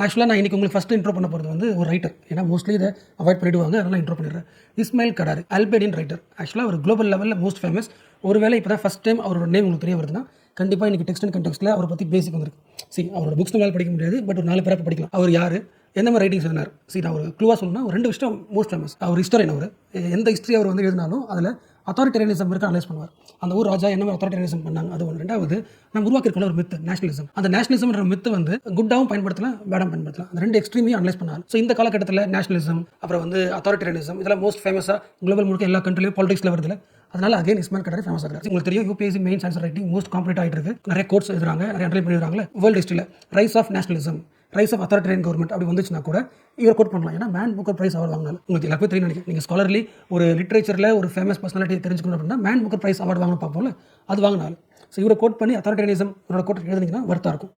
ஆக்சுவலாக நான் இன்றைக்கி உங்களுக்கு ஃபஸ்ட்டு இன்ட்ரோ பண்ண போகிறது வந்து ஒரு ரைட்டர். ஏன்னா மோஸ்ட்லி இதை அவாய்ட் பண்ணிவிடுவாங்க, அதனால் இன்ட்ரோ பண்ணிடுறேன். Ismail Kadare, Albanian writer. ஆக்சுவலாக ஒரு குளோபல் லெவலில் மோஸ்ட் ஃபேமஸ். ஒருவேளை இப்போ தான் ஃபஸ்ட் டைம் அவரோட நேம் உங்களுக்கு தெரிய வருதுன்னா கண்டிப்பாக இன்றைக்கி டெக்ஸ்ட் அண்ட் கண்டெக்ஸ்ட்டில் அவரை பற்றி பேசிக் வந்திருக்கு. அவரோட புக்ஸ் நம்மளால் படிக்க முடியாது, பட் ஒரு 4 பேரை படிக்கலாம். அவர் யார், எந்த மாதிரி ரைட்டிங்ஸ் எழுதினார்? நான் ஒரு க்ளூவாக சொல்லணும்னா ஒரு 2 விஷயம் மோஸ்ட் ஃபேமஸ். அவர் ஹிஸ்டரியன். அவர் எந்த ஹிஸ்ட்ரி அவர் வந்து எழுதினாலும் அதில் அத்தாரிட்டேரியனிசம் இருக்க அனலைஸ் பண்ணுவார். அந்த ஊர் ராஜா என்ன மாதிரி அத்தாரிட்டேரியனிசம் பண்ணாங்க, அது ஒன்று. ரெண்டாவது நம்ம உருவாக்கிருக்கோம் ஒரு மித்து, நேஷனலிசம். அந்த நேஷனலிசம்ன்ற மித்து வந்து குட்டாகவும் பயன்படுத்தலாம், பேடாகவும் பயன்படுத்தலாம். அந்த 2 எக்ஸ்ட்ரீமையும் அனலைஸ் பண்ணார். இந்த காலகட்டத்தில் நேஷனலிசம் அப்புறம் வந்து அத்தாரிட்டேரியனிசம் இதெல்லாம் மோஸ்ட் ஃபேமஸாக குளோபல் முழுக்க எல்லா கண்ட்ரிலையும் பாலிடிக்ஸில் வருதுல. அதனால அகைன் இஸ்மாயில் கடாரி ஃபேமஸ் ஆகிறார். உங்களுக்கு தெரியும் UPSC mains answer writing most complete ஆகிட்டு இருக்கு. நிறைய கோர்ஸ் எழுதுறாங்க, நிறைய அண்டர்லைன் பண்ணிடுறாங்க. வேர்ல்டு ஹிஸ்ட்ரியில் rise of nationalism, rise of authoritarian government அப்படி வந்துச்சுன்னா கூட இவர் கோட் பண்ணலாம். ஏன்னா மேன் புக்கர் பிரைஸ் அவார்டு வாங்கினாலும் உங்களுக்கு எல்லாருக்கும் தெரியும் நினைக்கிறேன். நீங்கள் ஸ்காலர்லி ஒரு லிட்ரேச்சரில் ஒரு ஃபேமஸ் பர்சனாலிட்டி தெரிஞ்சுக்கணும் அப்படின்னா மேன் புக்கர் பிரைஸ் அவார்டு வாங்கணும் பார்ப்போம்ல, அது வாங்கினாலும் இவரை கோட் பண்ணி அத்தாரிட்டேரியனிசம் கோட் எழுதுனீங்கன்னா வர்த்தா இருக்கும்.